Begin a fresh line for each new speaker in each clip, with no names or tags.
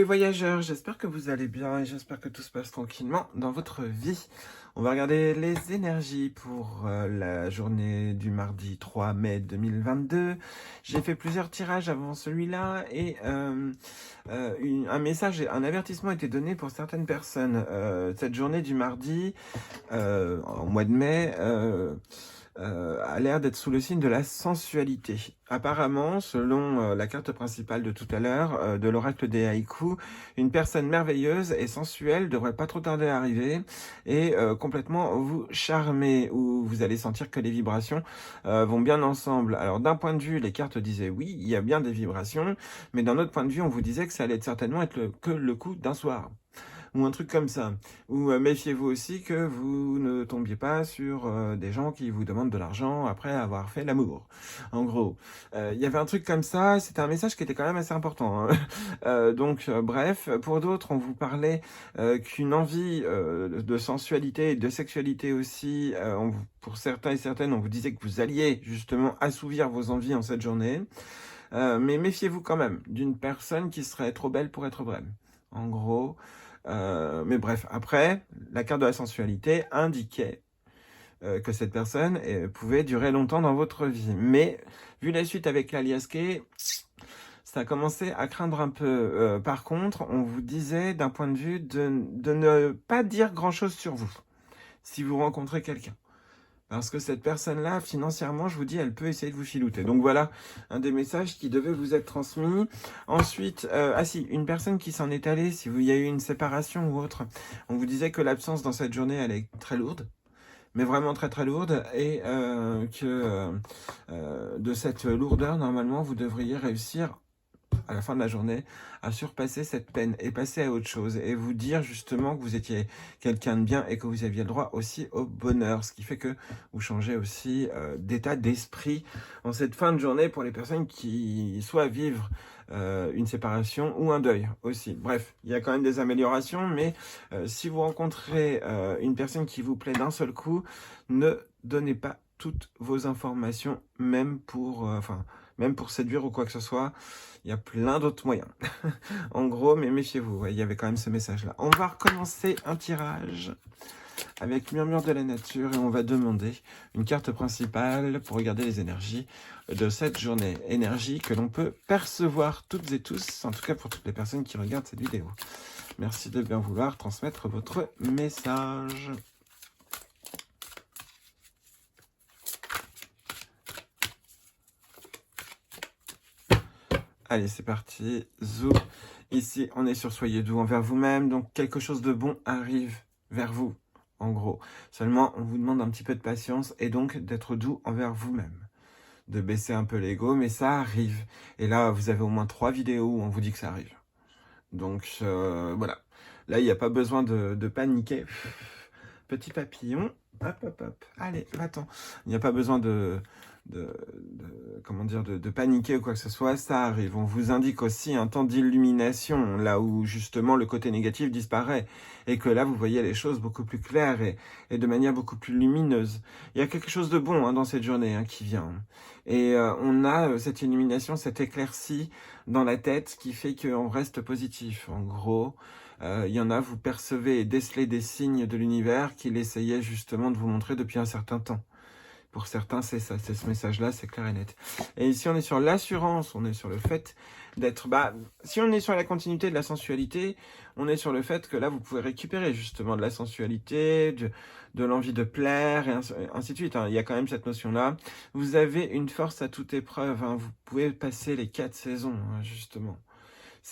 les voyageurs, j'espère que vous allez bien et j'espère que tout se passe tranquillement dans votre vie. On va regarder les énergies pour la journée du mardi 3 mai 2022. J'ai fait plusieurs tirages avant celui-là et un message, un avertissement a été donné pour certaines personnes. Cette journée du mardi, en mois de mai, a l'air d'être sous le signe de la sensualité. Apparemment, selon la carte principale de tout à l'heure, de l'oracle des haïkus, une personne merveilleuse et sensuelle devrait pas trop tarder à arriver et complètement vous charmer, ou vous allez sentir que les vibrations vont bien ensemble. Alors d'un point de vue, les cartes disaient oui, il y a bien des vibrations, mais d'un autre point de vue, on vous disait que ça allait certainement être que le coup d'un soir ou un truc comme ça. Ou méfiez-vous aussi que vous ne tombiez pas sur des gens qui vous demandent de l'argent après avoir fait l'amour. En gros, il y avait un truc comme ça, c'était un message qui était quand même assez important. Hein. Bref, pour d'autres, on vous parlait qu'une envie de sensualité et de sexualité aussi, pour certains et certaines, on vous disait que vous alliez justement assouvir vos envies en cette journée. Mais méfiez-vous quand même d'une personne qui serait trop belle pour être vraie. En gros, mais bref, après, la carte de la sensualité indiquait que cette personne pouvait durer longtemps dans votre vie. Mais, vu la suite avec l'alias K, ça a commencé à craindre un peu. Par contre, on vous disait d'un point de vue de ne pas dire grand-chose sur vous, si vous rencontrez quelqu'un. Parce que cette personne-là, financièrement, je vous dis, elle peut essayer de vous filouter. Donc voilà, un des messages qui devait vous être transmis. Ensuite, une personne qui s'en est allée, si il y a eu une séparation ou autre, on vous disait que l'absence dans cette journée, elle est très lourde, mais vraiment très très lourde, et de cette lourdeur, normalement, vous devriez réussir à la fin de la journée, à surpasser cette peine et passer à autre chose et vous dire justement que vous étiez quelqu'un de bien et que vous aviez le droit aussi au bonheur, ce qui fait que vous changez aussi d'état d'esprit en cette fin de journée pour les personnes qui soit vivent une séparation ou un deuil aussi. Bref, il y a quand même des améliorations, mais si vous rencontrez une personne qui vous plaît d'un seul coup, ne donnez pas toutes vos informations, même pour séduire ou quoi que ce soit. Il y a plein d'autres moyens. En gros, mais méfiez-vous, ouais, il y avait quand même ce message-là. On va recommencer un tirage avec Murmure de la Nature et on va demander une carte principale pour regarder les énergies de cette journée. Énergie que l'on peut percevoir toutes et tous, en tout cas pour toutes les personnes qui regardent cette vidéo. Merci de bien vouloir transmettre votre message. Allez, c'est parti. Zou. Ici, on est sur Soyez doux envers vous-même. Donc, quelque chose de bon arrive vers vous, en gros. Seulement, on vous demande un petit peu de patience et donc d'être doux envers vous-même. De baisser un peu l'ego, mais ça arrive. Et là, vous avez au moins 3 vidéos où on vous dit que ça arrive. Donc, voilà. Là, il n'y a pas besoin de paniquer. Petit papillon. Hop, hop, hop. Allez, va-t'en. Il n'y a pas besoin de paniquer ou quoi que ce soit, ça arrive. On vous indique aussi un temps d'illumination, là où justement le côté négatif disparaît, et que là vous voyez les choses beaucoup plus claires et de manière beaucoup plus lumineuse. Il y a quelque chose de bon dans cette journée qui vient. Et on a cette illumination, cette éclaircie dans la tête qui fait qu'on reste positif. En gros, il y en a, vous percevez et décelez des signes de l'univers qu'il essayait justement de vous montrer depuis un certain temps. Pour certains, c'est ça, c'est ce message-là, c'est clair et net. Et ici, on est sur l'assurance, on est sur le fait d'être... si on est sur la continuité de la sensualité, on est sur le fait que là, vous pouvez récupérer justement de la sensualité, de l'envie de plaire, et ainsi de suite. Il y a quand même cette notion-là. Vous avez une force à toute épreuve. Vous pouvez passer les 4 saisons, justement.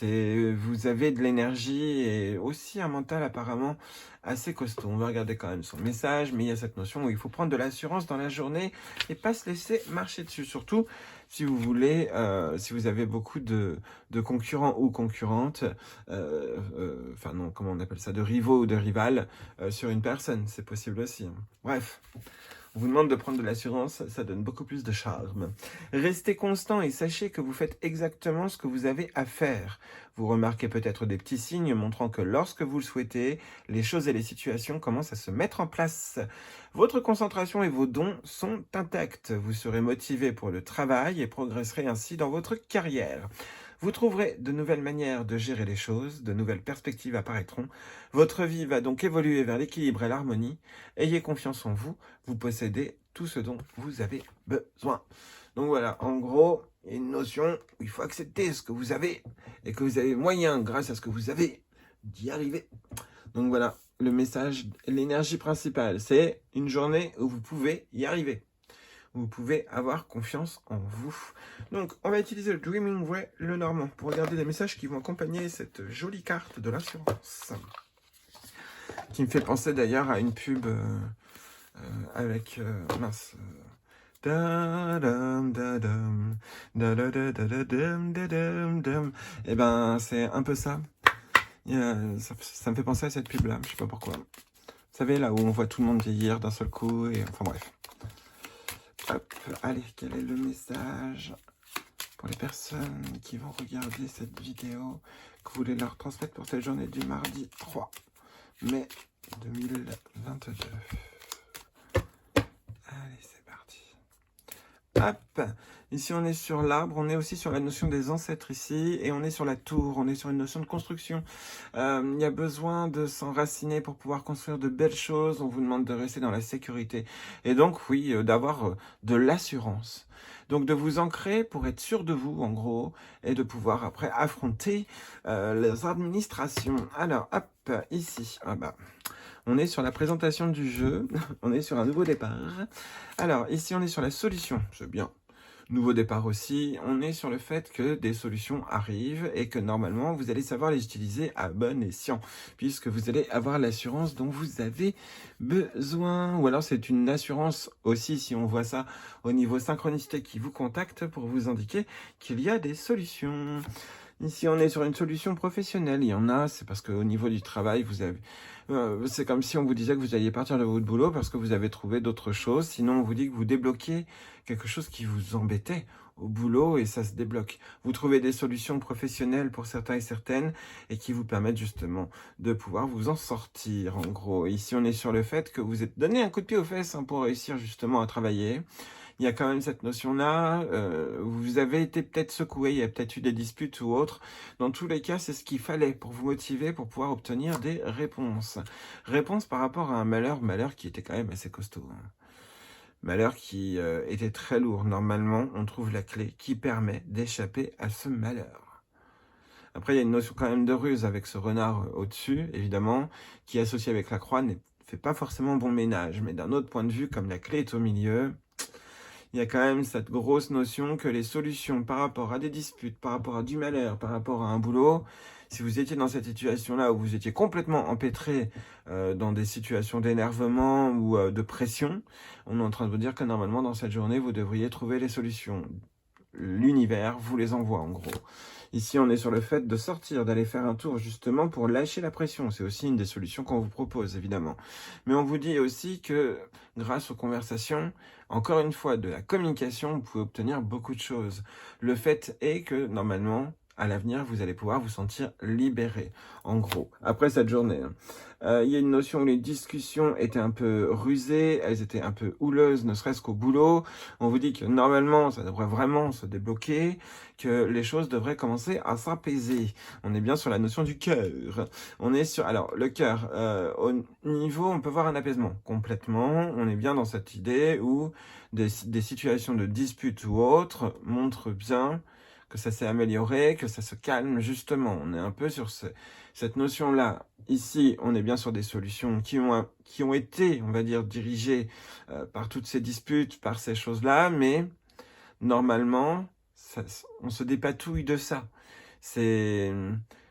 Vous avez de l'énergie et aussi un mental apparemment assez costaud. On va regarder quand même son message, mais il y a cette notion où il faut prendre de l'assurance dans la journée et pas se laisser marcher dessus. Surtout si vous voulez, si vous avez beaucoup de concurrents ou concurrentes, comment on appelle ça, de rivaux ou de rivales sur une personne, c'est possible aussi. Bref. On vous demande de prendre de l'assurance, ça donne beaucoup plus de charme. Restez constant et sachez que vous faites exactement ce que vous avez à faire. Vous remarquez peut-être des petits signes montrant que lorsque vous le souhaitez, les choses et les situations commencent à se mettre en place. Votre concentration et vos dons sont intacts. Vous serez motivé pour le travail et progresserez ainsi dans votre carrière. Vous trouverez de nouvelles manières de gérer les choses, de nouvelles perspectives apparaîtront. Votre vie va donc évoluer vers l'équilibre et l'harmonie. Ayez confiance en vous, vous possédez tout ce dont vous avez besoin. Donc voilà, en gros, il y a une notion où il faut accepter ce que vous avez et que vous avez moyen, grâce à ce que vous avez, d'y arriver. Donc voilà, le message, l'énergie principale, c'est une journée où vous pouvez y arriver. Vous pouvez avoir confiance en vous. Donc, on va utiliser le Dreaming Way, le normand, pour regarder les messages qui vont accompagner cette jolie carte de l'assurance. Qui me fait penser d'ailleurs à une pub avec... mince... Et ben, c'est un peu ça. Ça me fait penser à cette pub-là, je sais pas pourquoi. Vous savez, là où on voit tout le monde vieillir d'un seul coup, et enfin bref. Hop, allez, quel est le message pour les personnes qui vont regarder cette vidéo que vous voulez leur transmettre pour cette journée du mardi 3 mai 2022. Allez, c'est parti. Hop, ici on est sur l'arbre, on est aussi sur la notion des ancêtres ici, et on est sur la tour, on est sur une notion de construction. Il y a besoin de s'enraciner pour pouvoir construire de belles choses, on vous demande de rester dans la sécurité, et donc oui, d'avoir de l'assurance. Donc de vous ancrer pour être sûr de vous, en gros, et de pouvoir après affronter les administrations. Alors, hop, ici, ah bah... On est sur la présentation du jeu, on est sur un nouveau départ. Alors, ici, on est sur la solution, c'est bien. Nouveau départ aussi, on est sur le fait que des solutions arrivent et que normalement, vous allez savoir les utiliser à bon escient, puisque vous allez avoir l'assurance dont vous avez besoin. Ou alors, c'est une assurance aussi, si on voit ça au niveau synchronicité qui vous contacte pour vous indiquer qu'il y a des solutions. Ici, on est sur une solution professionnelle. Il y en a, c'est parce qu'au niveau du travail, vous avez... c'est comme si on vous disait que vous alliez partir de votre boulot parce que vous avez trouvé d'autres choses. Sinon, on vous dit que vous débloquez quelque chose qui vous embêtait au boulot et ça se débloque. Vous trouvez des solutions professionnelles pour certains et certaines et qui vous permettent justement de pouvoir vous en sortir, en gros. Ici, on est sur le fait que vous êtes donné un coup de pied aux fesses pour réussir justement à travailler. Il y a quand même cette notion-là, vous avez été peut-être secoué, il y a peut-être eu des disputes ou autres. Dans tous les cas, c'est ce qu'il fallait pour vous motiver, pour pouvoir obtenir des réponses. Réponses par rapport à un malheur qui était quand même assez costaud. Malheur qui était très lourd. Normalement, on trouve la clé qui permet d'échapper à ce malheur. Après, il y a une notion quand même de ruse avec ce renard au-dessus, évidemment, qui associé avec la croix ne fait pas forcément bon ménage. Mais d'un autre point de vue, comme la clé est au milieu... Il y a quand même cette grosse notion que les solutions par rapport à des disputes, par rapport à du malheur, par rapport à un boulot, si vous étiez dans cette situation-là où vous étiez complètement empêtré dans des situations d'énervement ou de pression, on est en train de vous dire que normalement dans cette journée, vous devriez trouver les solutions. L'univers vous les envoie en gros. Ici, on est sur le fait de sortir, d'aller faire un tour justement pour lâcher la pression. C'est aussi une des solutions qu'on vous propose, évidemment. Mais on vous dit aussi que grâce aux conversations, encore une fois, de la communication, vous pouvez obtenir beaucoup de choses. Le fait est que, normalement, à l'avenir, vous allez pouvoir vous sentir libéré, en gros, après cette journée. Il y a une notion où les discussions étaient un peu rusées, elles étaient un peu houleuses, ne serait-ce qu'au boulot. On vous dit que normalement, ça devrait vraiment se débloquer, que les choses devraient commencer à s'apaiser. On est bien sur la notion du cœur. On est sur... Alors, le cœur, au niveau, on peut voir un apaisement complètement. On est bien dans cette idée où des situations de dispute ou autres montrent bien que ça s'est amélioré, que ça se calme justement. On est un peu sur cette notion-là. Ici, on est bien sur des solutions qui ont été, on va dire, dirigées par toutes ces disputes, par ces choses-là, mais normalement, on se dépatouille de ça. C'est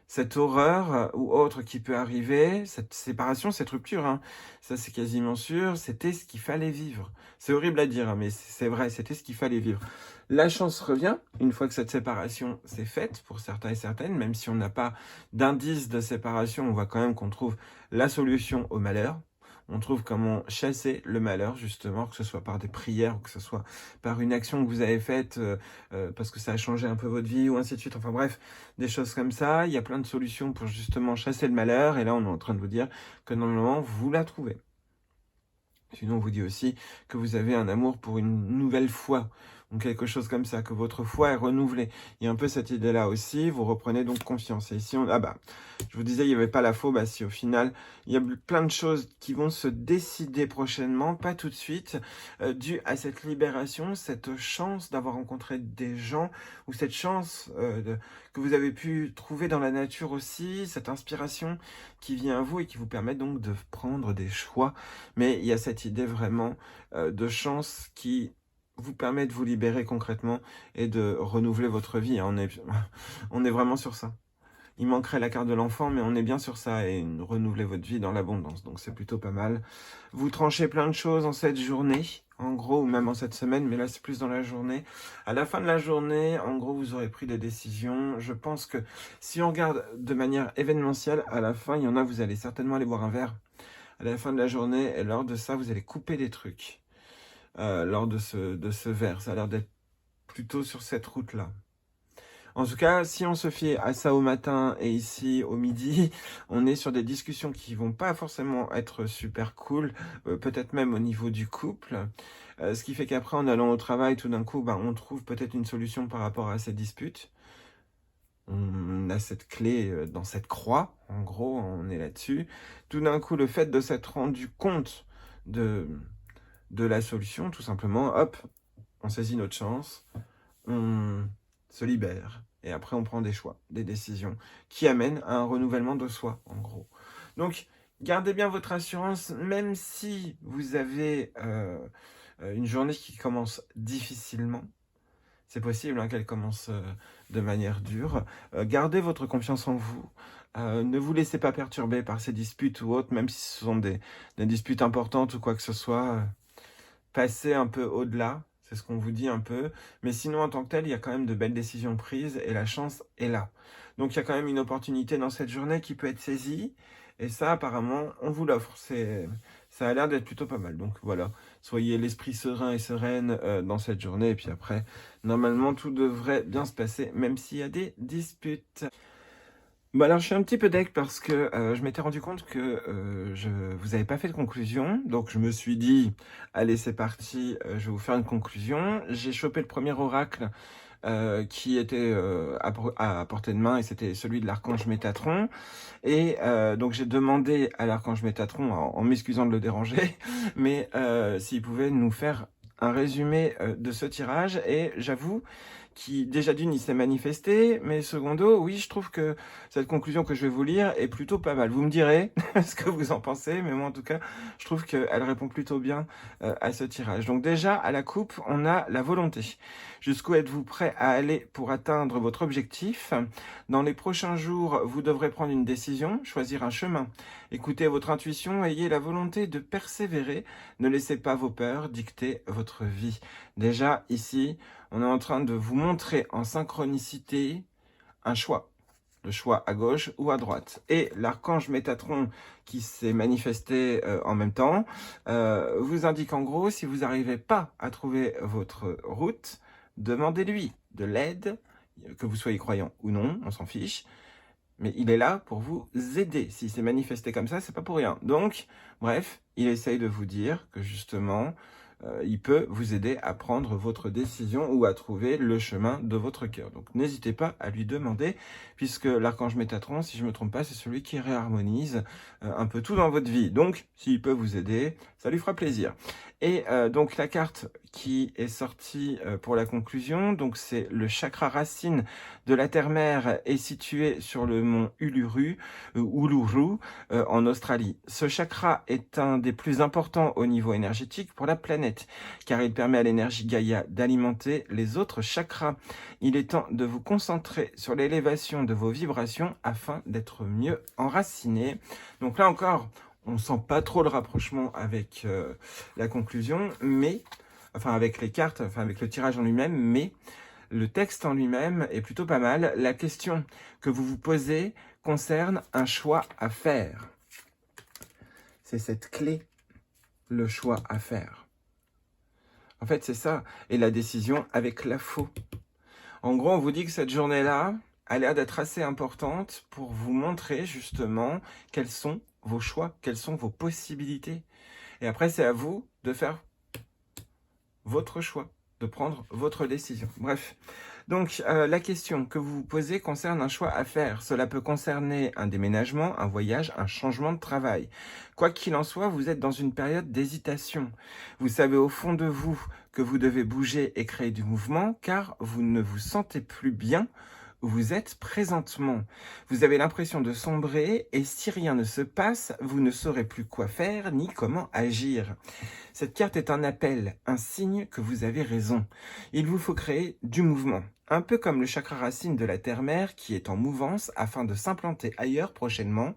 cette horreur ou autre qui peut arriver, cette séparation, cette rupture, hein, ça c'est quasiment sûr, c'était ce qu'il fallait vivre. C'est horrible à dire, hein, mais c'est vrai, c'était ce qu'il fallait vivre. La chance revient, une fois que cette séparation s'est faite, pour certains et certaines, même si on n'a pas d'indice de séparation, on voit quand même qu'on trouve la solution au malheur. On trouve comment chasser le malheur, justement, que ce soit par des prières, ou que ce soit par une action que vous avez faite parce que ça a changé un peu votre vie, ou ainsi de suite. Enfin bref, des choses comme ça. Il y a plein de solutions pour justement chasser le malheur. Et là, on est en train de vous dire que normalement, vous la trouvez. Sinon, on vous dit aussi que vous avez un amour pour une nouvelle foi. ou quelque chose comme ça, que votre foi est renouvelée. Il y a un peu cette idée-là aussi, vous reprenez donc confiance. Et si on... Ah bah, je vous disais, il n'y avait pas la faux, bah si au final, il y a plein de choses qui vont se décider prochainement, pas tout de suite, dû à cette libération, cette chance d'avoir rencontré des gens, ou cette chance que vous avez pu trouver dans la nature aussi, cette inspiration qui vient à vous et qui vous permet donc de prendre des choix. Mais il y a cette idée vraiment de chance qui vous permet de vous libérer concrètement et de renouveler votre vie. On est vraiment sur ça. Il manquerait la carte de l'enfant, mais on est bien sur ça, et renouveler votre vie dans l'abondance. Donc c'est plutôt pas mal. Vous tranchez plein de choses en cette journée, en gros, ou même en cette semaine, mais là c'est plus dans la journée. À la fin de la journée, en gros, vous aurez pris des décisions. Je pense que si on regarde de manière événementielle, à la fin, il y en a, vous allez certainement aller boire un verre. À la fin de la journée, et lors de ça, vous allez couper des trucs. Lors de ce verre, ça a l'air d'être plutôt sur cette route-là. En tout cas, si on se fie à ça au matin et ici au midi, on est sur des discussions qui vont pas forcément être super cool, peut-être même au niveau du couple. Ce qui fait qu'après, en allant au travail, tout d'un coup, ben, on trouve peut-être une solution par rapport à ces disputes. On a cette clé dans cette croix, en gros, on est là-dessus. Tout d'un coup, le fait de s'être rendu compte de la solution, tout simplement, hop, on saisit notre chance, on se libère, et après on prend des choix, des décisions, qui amènent à un renouvellement de soi, en gros. Donc, gardez bien votre assurance, même si vous avez une journée qui commence difficilement. C'est possible hein, qu'elle commence de manière dure. Gardez votre confiance en vous. Ne vous laissez pas perturber par ces disputes ou autres, même si ce sont des disputes importantes ou quoi que ce soit. Passez un peu au-delà, c'est ce qu'on vous dit un peu. Mais sinon, en tant que tel, il y a quand même de belles décisions prises et la chance est là. Donc, il y a quand même une opportunité dans cette journée qui peut être saisie. Et ça, apparemment, on vous l'offre. Ça a l'air d'être plutôt pas mal. Donc, voilà. Soyez l'esprit serein et sereine dans cette journée. Et puis après, normalement, tout devrait bien se passer, même s'il y a des disputes. Bon alors je suis un petit peu deg parce que je m'étais rendu compte que vous n'avez pas fait de conclusion. Donc je me suis dit, allez c'est parti, je vais vous faire une conclusion. J'ai chopé le premier oracle qui était à portée de main et c'était celui de l'archange Métatron. Et donc j'ai demandé à l'archange Métatron, en m'excusant de le déranger, mais s'il pouvait nous faire un résumé de ce tirage. Et j'avoue qui déjà d'une il s'est manifesté, mais secondo, oui, je trouve que cette conclusion que je vais vous lire est plutôt pas mal. Vous me direz ce que vous en pensez, mais moi en tout cas, je trouve qu'elle répond plutôt bien à ce tirage. Donc déjà, à la coupe, on a la volonté. Jusqu'où êtes-vous prêt à aller pour atteindre votre objectif? Dans les prochains jours, vous devrez prendre une décision, choisir un chemin. Écoutez votre intuition, ayez la volonté de persévérer. Ne laissez pas vos peurs dicter votre vie. Déjà, ici, on est en train de vous montrer en synchronicité un choix. Le choix à gauche ou à droite. Et l'archange Métatron qui s'est manifesté en même temps vous indique en gros, si vous n'arrivez pas à trouver votre route, demandez-lui de l'aide, que vous soyez croyant ou non, on s'en fiche. Mais il est là pour vous aider. S'il s'est manifesté comme ça, c'est pas pour rien. Donc, bref, il essaye de vous dire que justement, il peut vous aider à prendre votre décision ou à trouver le chemin de votre cœur. Donc, n'hésitez pas à lui demander, puisque l'archange Métatron, si je ne me trompe pas, c'est celui qui réharmonise un peu tout dans votre vie. Donc, s'il peut vous aider, ça lui fera plaisir. Et donc, la carte qui est sortie pour la conclusion, donc c'est le chakra racine de la terre-mère est situé sur le mont Uluru, en Australie. Ce chakra est un des plus importants au niveau énergétique pour la planète, car il permet à l'énergie Gaïa d'alimenter les autres chakras. Il est temps de vous concentrer sur l'élévation de vos vibrations afin d'être mieux enraciné. Donc là encore, on sent pas trop le rapprochement avec la conclusion, mais enfin avec les cartes, enfin avec le tirage en lui-même, mais le texte en lui-même est plutôt pas mal. La question que vous vous posez concerne un choix à faire. C'est cette clé, le choix à faire. En fait, c'est ça. Et la décision avec la faux. En gros, on vous dit que cette journée-là a l'air d'être assez importante pour vous montrer justement quels sont vos choix, quelles sont vos possibilités. Et après, c'est à vous de faire votre choix. de prendre votre décision. Bref, donc la question que vous vous posez concerne un choix à faire. Cela peut concerner un déménagement, un voyage, un changement de travail. Quoi qu'il en soit, vous êtes dans une période d'hésitation. Vous savez au fond de vous que vous devez bouger et créer du mouvement car vous ne vous sentez plus bien où vous êtes présentement. Vous avez l'impression de sombrer et si rien ne se passe, vous ne saurez plus quoi faire ni comment agir. Cette carte est un appel, un signe que vous avez raison. Il vous faut créer du mouvement. Un peu comme le chakra racine de la terre-mère qui est en mouvance afin de s'implanter ailleurs prochainement,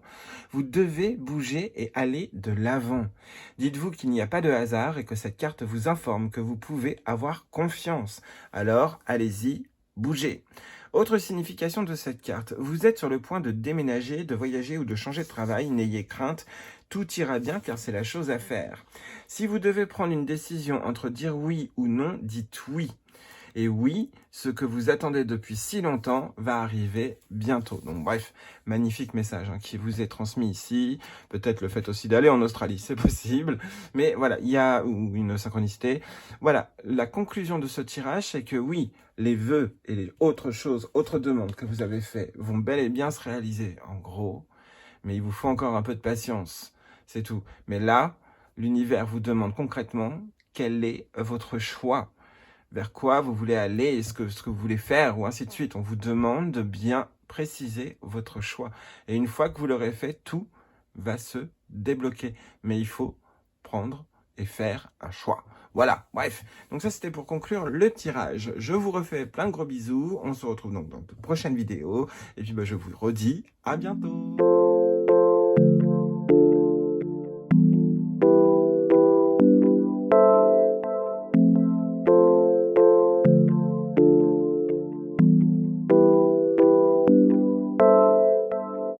vous devez bouger et aller de l'avant. Dites-vous qu'il n'y a pas de hasard et que cette carte vous informe que vous pouvez avoir confiance. Alors, allez-y, bougez. Autre signification de cette carte, vous êtes sur le point de déménager, de voyager ou de changer de travail, n'ayez crainte, tout ira bien car c'est la chose à faire. Si vous devez prendre une décision entre dire oui ou non, dites oui. Et oui, ce que vous attendez depuis si longtemps va arriver bientôt. Donc bref, magnifique message qui vous est transmis ici. Peut-être le fait aussi d'aller en Australie, c'est possible. Mais voilà, il y a une synchronicité. Voilà, la conclusion de ce tirage, c'est que oui, les vœux et les autres choses, autres demandes que vous avez fait vont bel et bien se réaliser, en gros. Mais il vous faut encore un peu de patience, c'est tout. Mais là, l'univers vous demande concrètement quel est votre choix. Vers quoi vous voulez aller, ce que vous voulez faire, ou ainsi de suite. On vous demande de bien préciser votre choix. Et une fois que vous l'aurez fait, tout va se débloquer. Mais il faut prendre et faire un choix. Voilà, bref. Donc ça, c'était pour conclure le tirage. Je vous refais plein de gros bisous. On se retrouve donc dans de prochaines vidéos. Et puis, je vous redis à bientôt.